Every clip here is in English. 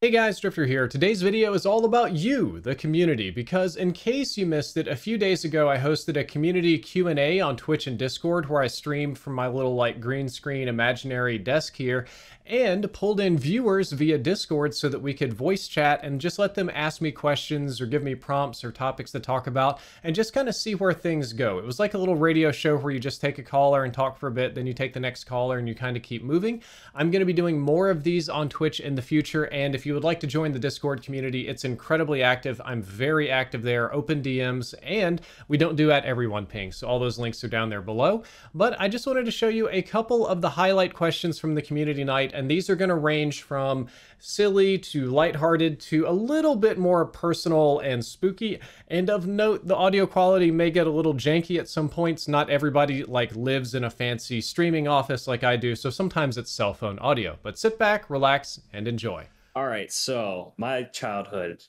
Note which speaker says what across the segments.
Speaker 1: Hey guys, Drifter here. Today's video is all about you, the community, because in case you missed it, a few days ago I hosted a community Q&A on Twitch and Discord where I streamed from my little green screen imaginary desk here and pulled in viewers via Discord so that we could voice chat and just let them ask me questions or give me prompts or topics to talk about and just kind of see where things go. It was like a little radio show where you just take a caller and talk for a bit, then you take the next caller and you kind of keep moving. I'm going to be doing more of these on Twitch in the future, and if you would like to join the Discord community, it's incredibly active. I'm very active there, open DMs, and we don't do at everyone ping, so all those links are down there below. But I just wanted to show you a couple of the highlight questions from the community night, and these are going to range from silly to lighthearted to a little bit more personal and spooky. And of note, the audio quality may get a little janky at some points. Not everybody lives in a fancy streaming office like I do, so sometimes it's cell phone audio. But sit back, relax, and enjoy.
Speaker 2: All right, so my childhood,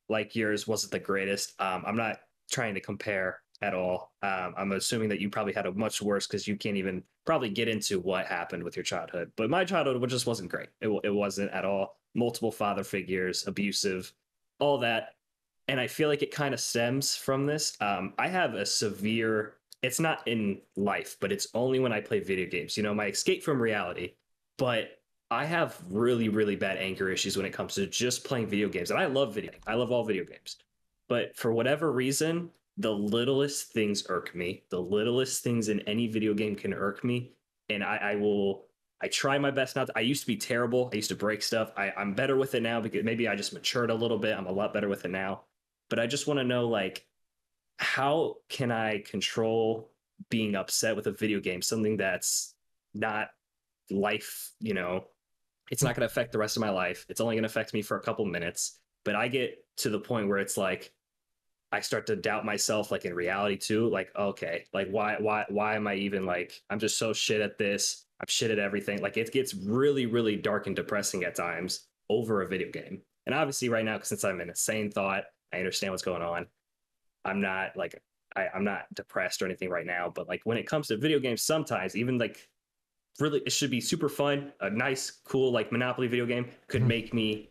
Speaker 2: like yours, wasn't the greatest. I'm not trying to compare at all. I'm assuming that you probably had a much worse because you can't even probably get into what happened with your childhood. But my childhood just wasn't great. It wasn't at all. Multiple father figures, abusive, all that. And I feel like it kind of stems from this. I have a severe, it's not in life, but it's only when I play video games. You know, my escape from reality. But I have really, really bad anger issues when it comes to just playing video games. And I love I love all video games. But for whatever reason, the littlest things irk me. The littlest things in any video game can irk me. And I try my best not to. I used to be terrible. I used to break stuff. I'm better with it now because maybe I just matured a little bit. I'm a lot better with it now. But I just want to know, how can I control being upset with a video game? Something that's not life, it's not going to affect the rest of my life. It's only going to affect me for a couple minutes. But I get to the point where it's like I start to doubt myself, in reality too. Okay, why am I even I'm just so shit at this. I'm shit at everything. It gets really, really dark and depressing at times over a video game. And obviously, right now, since I'm in a sane thought, I understand what's going on. I'm not I'm not depressed or anything right now. But when it comes to video games, sometimes even really it should be super fun. A nice, cool Monopoly video game could make me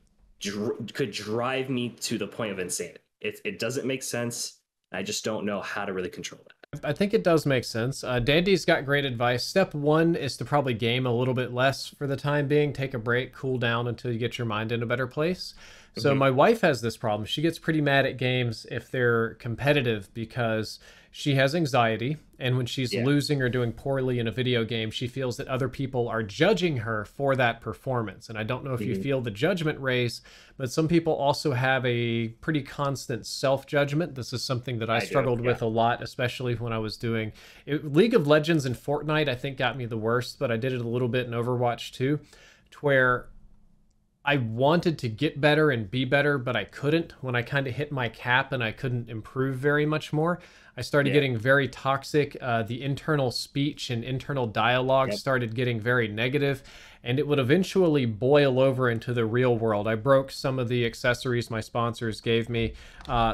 Speaker 2: could drive me to the point of insanity. It doesn't make sense. I just don't know how to really control it.
Speaker 1: I think it does make sense. Dandy's got great advice. Step one is to probably game a little bit less for the time being. Take a break, cool down until you get your mind in a better place. So my wife has this problem. She gets pretty mad at games if they're competitive because she has anxiety. And when she's losing or doing poorly in a video game, she feels that other people are judging her for that performance. And I don't know if you feel the judgment raise, but some people also have a pretty constant self-judgment. This is something that I struggled with a lot, especially when I was doing it. League of Legends and Fortnite, I think, got me the worst, but I did it a little bit in Overwatch too, to where I wanted to get better and be better, but I couldn't. When I kind of hit my cap and I couldn't improve very much more, I started getting very toxic. The internal speech and internal dialogue started getting very negative, and it would eventually boil over into the real world. I broke some of the accessories my sponsors gave me.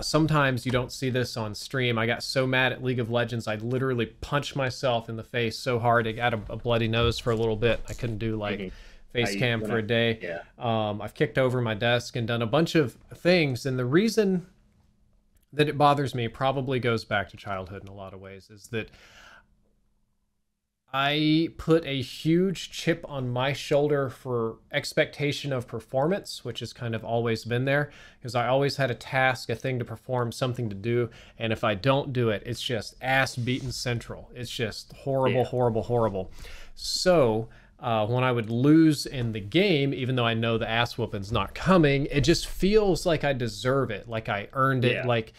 Speaker 1: Sometimes you don't see this on stream. I got so mad at League of Legends, I literally punched myself in the face so hard I got a bloody nose for a little bit. I couldn't do face cam for a day. I've kicked over my desk and done a bunch of things, and the reason that it bothers me probably goes back to childhood in a lot of ways, is that I put a huge chip on my shoulder for expectation of performance, which has kind of always been there, because I always had a task, a thing to perform, something to do, and if I don't do it, it's just ass beaten central. It's just horrible, horrible, horrible. So when I would lose in the game, even though I know the ass whooping's not coming, it just feels like I deserve it, like I earned it, like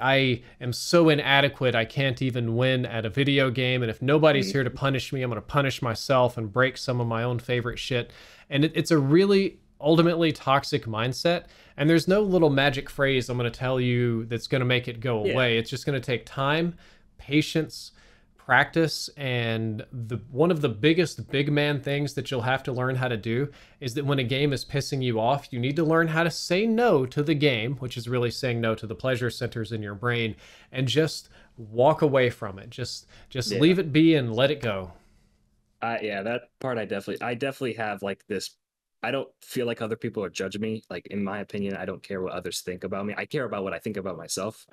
Speaker 1: I am so inadequate I can't even win at a video game, and if nobody's here to punish me, I'm going to punish myself and break some of my own favorite shit. And it's a really ultimately toxic mindset, and there's no little magic phrase I'm going to tell you that's going to make it go away. It's just going to take time, patience, practice, and one of the biggest big man things that you'll have to learn how to do is that when a game is pissing you off, you need to learn how to say no to the game, which is really saying no to the pleasure centers in your brain, and just walk away from it. Just leave it be and let it go.
Speaker 2: Yeah, that part I definitely have this I don't feel like other people are judging me. Like in my opinion, I don't care what others think about me. I care about what I think about myself.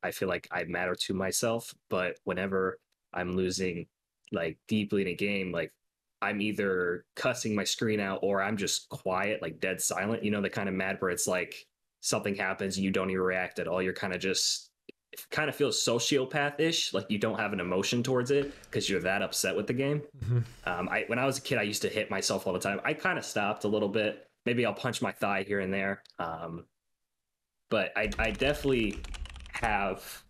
Speaker 2: I feel like I matter to myself. But whenever I'm losing like deeply in a game, like I'm either cussing my screen out or I'm just quiet, like dead silent. You know, the kind of mad where it's like something happens and you don't even react at all. You're kind of just it kind of feels sociopath-ish, like you don't have an emotion towards it because you're that upset with the game.
Speaker 1: Mhm.
Speaker 2: When I was a kid, I used to hit myself all the time. I kind of stopped a little bit. Maybe I'll punch my thigh here and there. But I definitely have.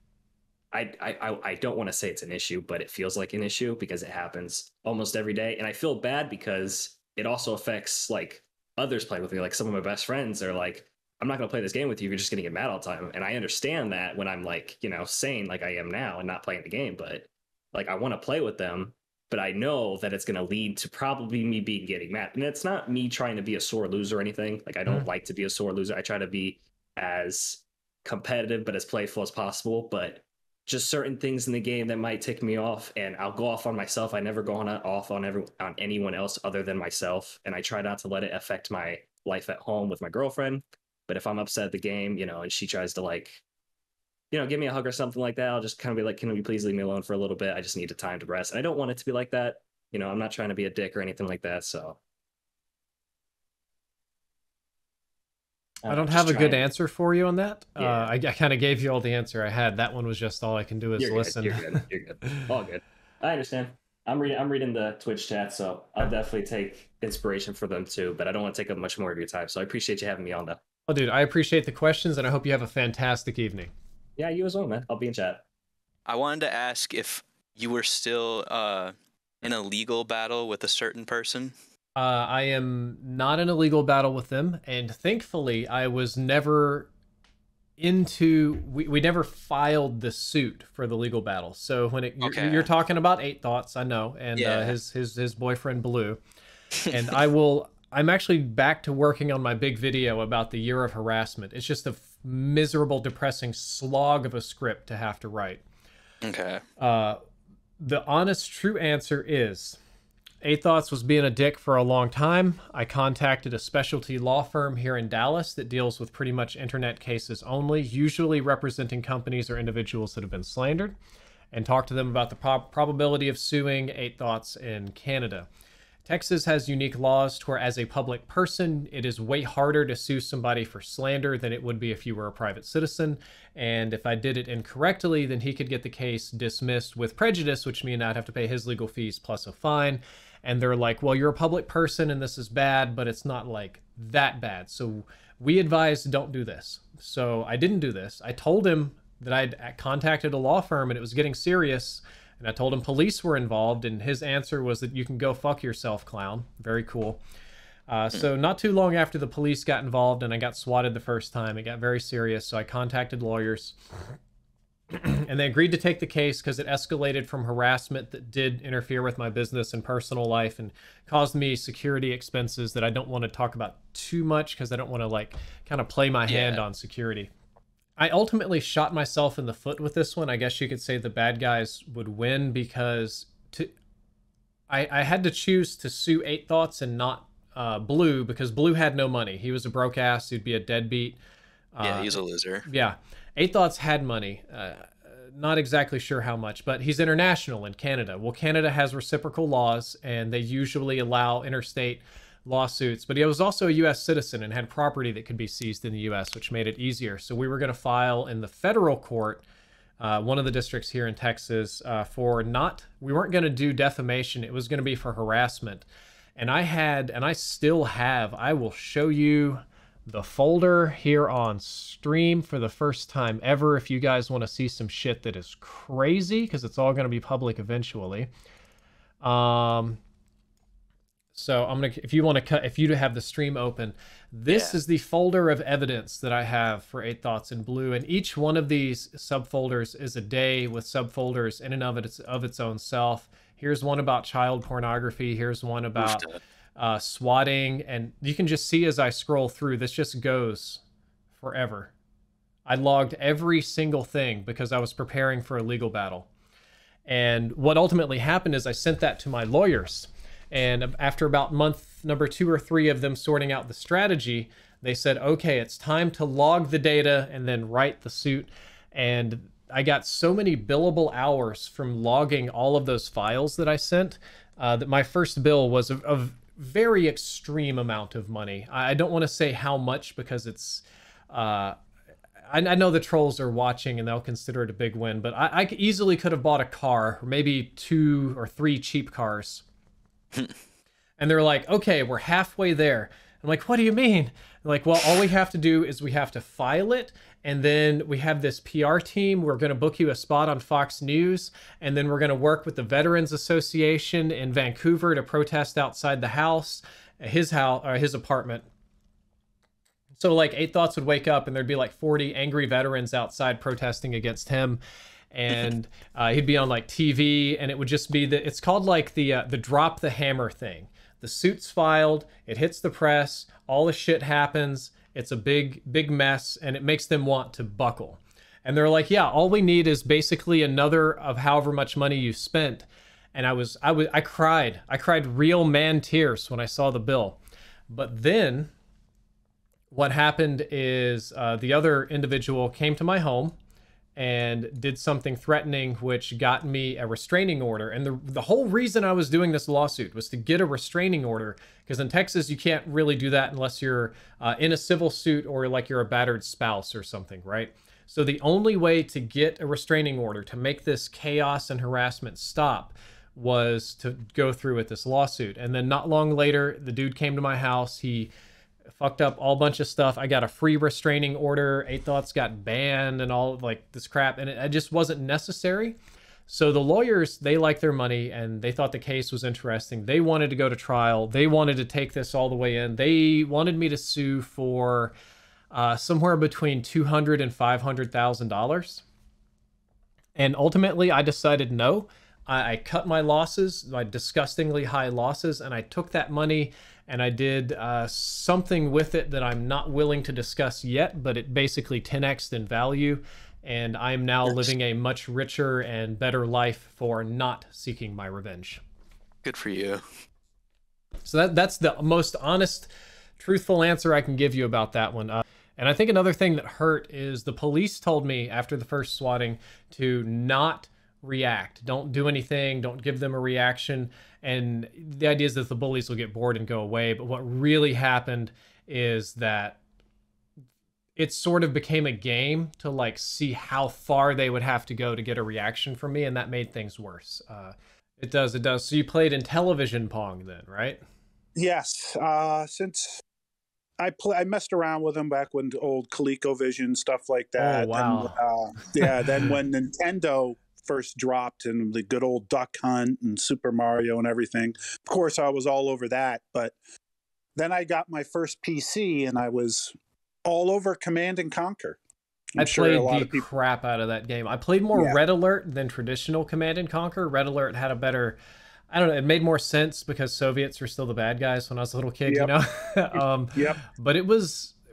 Speaker 2: I don't want to say it's an issue, but it feels like an issue because it happens almost every day, and I feel bad because it also affects like others playing with me. Like some of my best friends are like, "I'm not going to play this game with you. You're just going to get mad all the time." And I understand that when I'm like, you know, sane like I am now and not playing the game, but like I want to play with them, but I know that it's going to lead to probably me being getting mad. And it's not me trying to be a sore loser or anything. Like I don't like to be a sore loser. I try to be as competitive but as playful as possible. But just certain things in the game that might tick me off, and I'll go off on myself. I never go off on anyone else other than myself, and I try not to let it affect my life at home with my girlfriend. But if I'm upset at the game, you know, and she tries to like, you know, give me a hug or something like that, I'll just kind of be like, can we please leave me alone for a little bit? I just need a time to rest. And I don't want it to be like that. You know, I'm not trying to be a dick or anything like that. So
Speaker 1: I don't have a good answer for you on that. Yeah. I kind of gave you all the answer I had. That one was just all I can do is listen.
Speaker 2: You're good. You're good. All good. I understand. I'm reading the Twitch chat, so I'll definitely take inspiration for them too. But I don't want to take up much more of your time. So I appreciate you having me on, though.
Speaker 1: Oh, dude, I appreciate the questions, and I hope you have a fantastic evening.
Speaker 2: Yeah, you as well, man. I'll be in chat.
Speaker 3: I wanted to ask if you were still in a legal battle with a certain person.
Speaker 1: I am not in a legal battle with them, and thankfully, I was never into. We never filed the suit for the legal battle. So when you're talking about 8Thoughts, I know, and his boyfriend Blue, and I'm actually back to working on my big video about the year of harassment. It's just a miserable, depressing slog of a script to have to write.
Speaker 3: Okay.
Speaker 1: The honest, true answer is 8Thoughts was being a dick for a long time. I contacted a specialty law firm here in Dallas that deals with pretty much internet cases only, usually representing companies or individuals that have been slandered, and talked to them about the probability of suing 8Thoughts in Canada. Texas has unique laws to where as a public person, it is way harder to sue somebody for slander than it would be if you were a private citizen. And if I did it incorrectly, then he could get the case dismissed with prejudice, which means I'd have to pay his legal fees plus a fine. And they're like, well, you're a public person and this is bad, but it's not like that bad. So we advise don't do this. So I didn't do this. I told him that I'd contacted a law firm and it was getting serious. And I told him police were involved, and his answer was that you can go fuck yourself, clown. Very cool. So not too long after the police got involved and I got swatted the first time, it got very serious. So I contacted lawyers, and they agreed to take the case because it escalated from harassment that did interfere with my business and personal life and caused me security expenses that I don't want to talk about too much because I don't want to like kind of play my hand on security. I ultimately shot myself in the foot with this one. I guess you could say the bad guys would win because I had to choose to sue 8Thoughts and not Blue because Blue had no money. He was a broke ass. He'd be a deadbeat.
Speaker 3: Yeah, he's a loser.
Speaker 1: Yeah. 8Thoughts had money. Not exactly sure how much, but he's international in Canada. Well, Canada has reciprocal laws, and they usually allow interstate lawsuits, but he was also a U.S. citizen and had property that could be seized in the U.S., which made it easier. So we were going to file in the federal court, one of the districts here in Texas, we weren't going to do defamation. It was going to be for harassment. And I still have, I will show you the folder here on stream for the first time ever if you guys want to see some shit that is crazy, because it's all going to be public eventually. So I'm gonna, if you have the stream open, this is the folder of evidence that I have for 8Thoughts in Blue, and each one of these subfolders is a day with subfolders in and of its own self. Here's one about child pornography. Here's one about swatting, and you can just see as I scroll through, this just goes forever. I logged every single thing because I was preparing for a legal battle, and what ultimately happened is I sent that to my lawyers. And after about month number 2 or 3 of them sorting out the strategy, they said, okay, it's time to log the data and then write the suit. And I got so many billable hours from logging all of those files that I sent that my first bill was a very extreme amount of money. I don't want to say how much because it's I know the trolls are watching and they'll consider it a big win, but I easily could have bought a car, or maybe 2 or 3 cheap cars. And they're like, okay, we're halfway there. I'm like, what do you mean? They're like, well, all we have to do is we have to file it, and then we have this PR team. We're going to book you a spot on Fox News, and then we're going to work with the Veterans Association in Vancouver to protest outside the house, his apartment. So like 8Thoughts would wake up and there'd be like 40 angry veterans outside protesting against him. And he'd be on like TV, and it would just be it's called like the drop the hammer thing. The suit's filed, it hits the press, all the shit happens. It's a big mess, and it makes them want to buckle. And they're like, yeah, all we need is basically another of however much money you spent. And I cried real man tears when I saw the bill. But then what happened is the other individual came to my home and did something threatening, which got me a restraining order. And the whole reason I was doing this lawsuit was to get a restraining order, because in Texas, you can't really do that unless you're in a civil suit or like you're a battered spouse or something, right? So the only way to get a restraining order to make this chaos and harassment stop was to go through with this lawsuit. And then not long later, the dude came to my house. He fucked up all bunch of stuff. I got a free restraining order. 8Thoughts got banned and all like this crap, and it just wasn't necessary. So the lawyers, they liked their money and they thought the case was interesting. They wanted to go to trial. They wanted to take this all the way in. They wanted me to sue for somewhere between $200,000 and $500,000. And ultimately, I decided no. I cut my losses, my disgustingly high losses, and I took that money and I did something with it that I'm not willing to discuss yet, but it basically 10x'd in value. And I'm now living a much richer and better life for not seeking my revenge.
Speaker 3: Good for you.
Speaker 1: So that's the most honest, truthful answer I can give you about that one. And I think another thing that hurt is the police told me after the first swatting to not react. Don't do anything. Don't give them a reaction. And the idea is that the bullies will get bored and go away. But what really happened is that it sort of became a game to like see how far they would have to go to get a reaction from me. And that made things worse. It does. So you played in television Pong then, right?
Speaker 4: Yes. Since I messed around with them back when old ColecoVision, stuff like that.
Speaker 1: Oh, wow.
Speaker 4: And, then when Nintendo first dropped and the good old Duck Hunt and Super Mario and everything, of course I was all over that. But then I got my first PC and I was all over Command and Conquer.
Speaker 1: I played the crap out of that game. I played more Red Alert than traditional Command and Conquer. Red Alert had a better, I don't know, it made more sense because Soviets were still the bad guys when I was a little kid, you know? But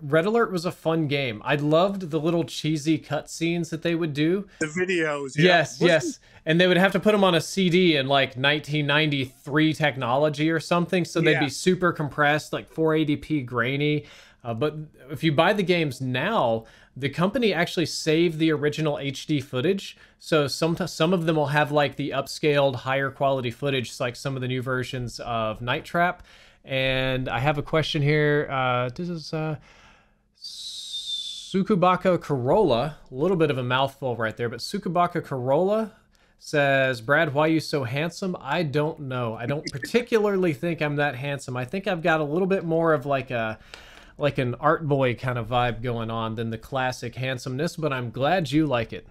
Speaker 1: Red Alert was a fun game. I loved the little cheesy cutscenes that they would do.
Speaker 4: The videos.
Speaker 1: Yes. And they would have to put them on a CD in like 1993 technology or something. So they'd be super compressed, like 480p grainy. But if you buy the games now, the company actually saved the original HD footage. So some of them will have like the upscaled, higher quality footage, like some of the new versions of Night Trap. And I have a question here. This is Sukubaka Corolla. A little bit of a mouthful right there, but Sukubaka Corolla says, Brad, why are you so handsome? I don't know. I don't particularly think I'm that handsome. I think I've got a little bit more of like an art boy kind of vibe going on than the classic handsomeness, but I'm glad you like it.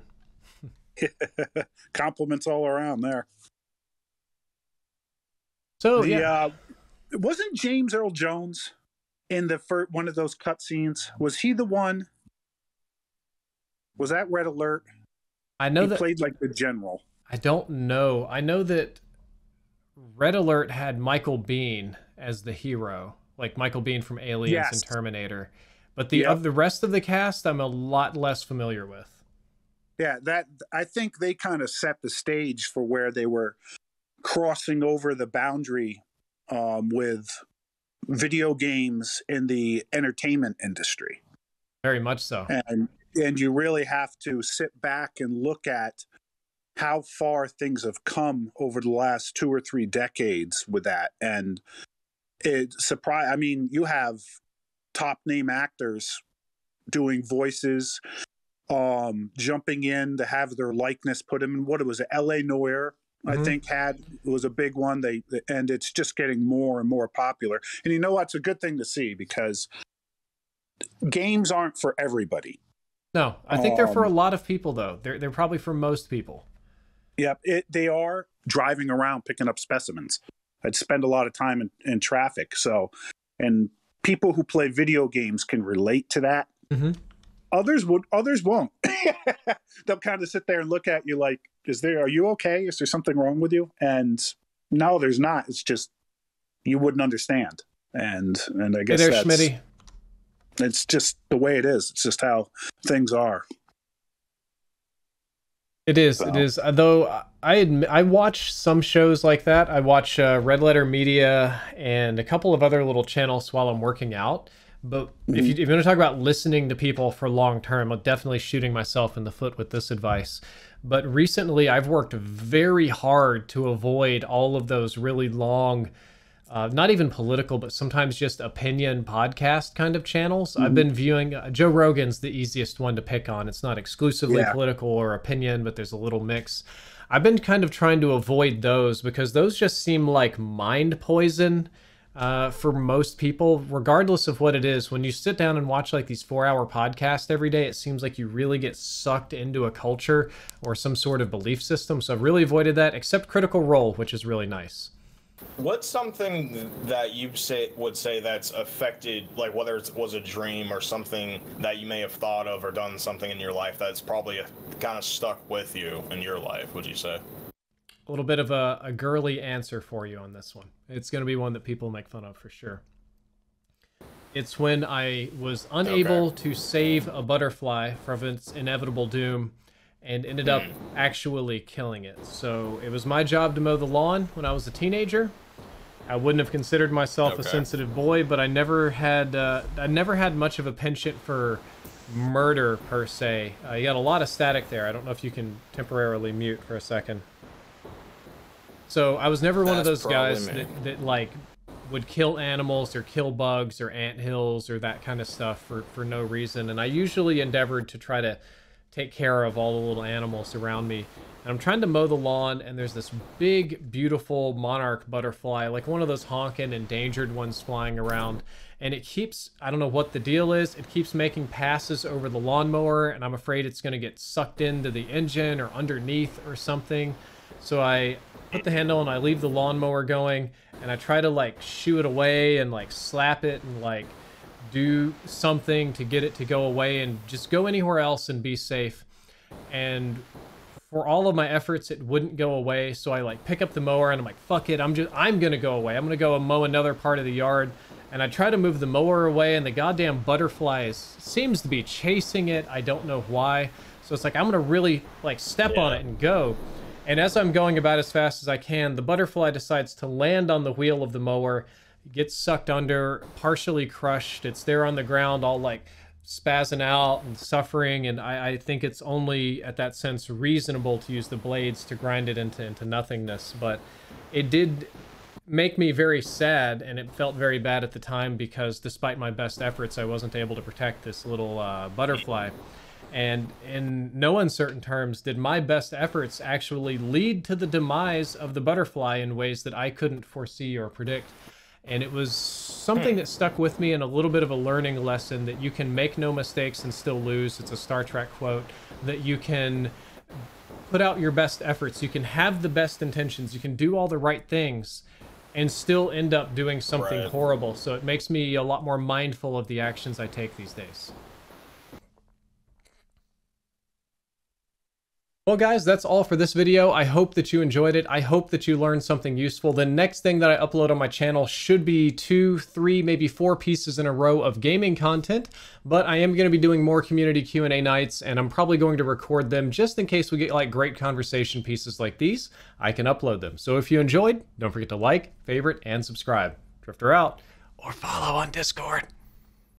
Speaker 4: Compliments all around there.
Speaker 1: So
Speaker 4: wasn't James Earl Jones in the first one of those cutscenes? Was he the one? Was that Red Alert?
Speaker 1: I know
Speaker 4: he played like the general.
Speaker 1: I don't know. I know that Red Alert had Michael Biehn as the hero. Like Michael Biehn from Aliens and Terminator. But the rest of the cast, I'm a lot less familiar with.
Speaker 4: Yeah, I think they kind of set the stage for where they were crossing over the boundary with video games in the entertainment industry.
Speaker 1: Very much so.
Speaker 4: And you really have to sit back and look at how far things have come over the last 2 or 3 decades with that. And I mean, you have top name actors doing voices, jumping in to have their likeness put in. What it was, LA Noir, I think was a big one. And it's just getting more and more popular. And you know what? It's a good thing to see, because games aren't for everybody.
Speaker 1: No, I think they're for a lot of people, though. They're probably for most people.
Speaker 4: Yep, they are. Driving around picking up specimens. I'd spend a lot of time in traffic. So, and people who play video games can relate to that. Others won't. They'll kind of sit there and look at you like, are you okay? Is there something wrong with you? And no, there's not. It's just, you wouldn't understand. And I guess
Speaker 1: that's Schmitty.
Speaker 4: It's just the way it is. It's just how things are.
Speaker 1: It is. So. It is. Though I admit, I watch some shows like that. I watch Red Letter Media and a couple of other little channels while I'm working out. But if you want to talk about listening to people for long term, I'm definitely shooting myself in the foot with this advice. But recently, I've worked very hard to avoid all of those really long, not even political, but sometimes just opinion podcast kind of channels. I've been viewing Joe Rogan's the easiest one to pick on. It's not exclusively political or opinion, but there's a little mix. I've been kind of trying to avoid those because those just seem like mind poison for most people, regardless of what it is. When you sit down and watch like these 4-hour podcasts every day, it seems like you really get sucked into a culture or some sort of belief system. So I've really avoided that, except Critical Role, which is really nice.
Speaker 5: What's something that you would say that's affected, like whether it was a dream or something that you may have thought of or done something in your life that's probably kind of stuck with you in your life, would you say?
Speaker 1: A little bit of a girly answer for you on this one. It's going to be one that people make fun of for sure. It's when I was unable to save a butterfly from its inevitable doom and ended up actually killing it. So it was my job to mow the lawn when I was a teenager. I wouldn't have considered myself a sensitive boy, but I never had much of a penchant for murder per se. You got a lot of static there. I don't know if you can temporarily mute for a second. So I was never one of those guys that like would kill animals or kill bugs or anthills or that kind of stuff for no reason. And I usually endeavored to try to take care of all the little animals around me. And I'm trying to mow the lawn, and there's this big, beautiful monarch butterfly, like one of those honking endangered ones flying around. And it keeps, I don't know what the deal is, it keeps making passes over the lawnmower, and I'm afraid it's going to get sucked into the engine or underneath or something. So I put the handle and I leave the lawnmower going, and I try to like shoo it away and like slap it and like do something to get it to go away and just go anywhere else and be safe. And for all of my efforts, it wouldn't go away. So I like pick up the mower and I'm like, fuck it, I'm gonna go away. I'm gonna go and mow another part of the yard. And I try to move the mower away, and the goddamn butterfly seems to be chasing it. I don't know why. So it's like, I'm gonna really like step on it and go. And as I'm going about as fast as I can, the butterfly decides to land on the wheel of the mower, gets sucked under, partially crushed. It's there on the ground, all like spazzing out and suffering. And I think it's only at that sense reasonable to use the blades to grind it into nothingness. But it did make me very sad, and it felt very bad at the time because despite my best efforts, I wasn't able to protect this little butterfly. And in no uncertain terms, did my best efforts actually lead to the demise of the butterfly in ways that I couldn't foresee or predict. And it was something that stuck with me, and a little bit of a learning lesson that you can make no mistakes and still lose. It's a Star Trek quote, that you can put out your best efforts. You can have the best intentions. You can do all the right things and still end up doing something horrible. So it makes me a lot more mindful of the actions I take these days. Well, guys, that's all for this video. I hope that you enjoyed it. I hope that you learned something useful. The next thing that I upload on my channel should be 2, 3, maybe 4 pieces in a row of gaming content, but I am going to be doing more community Q&A nights, and I'm probably going to record them just in case we get like great conversation pieces like these. I can upload them. So if you enjoyed, don't forget to like, favorite, and subscribe. Drifter out. or follow on Discord.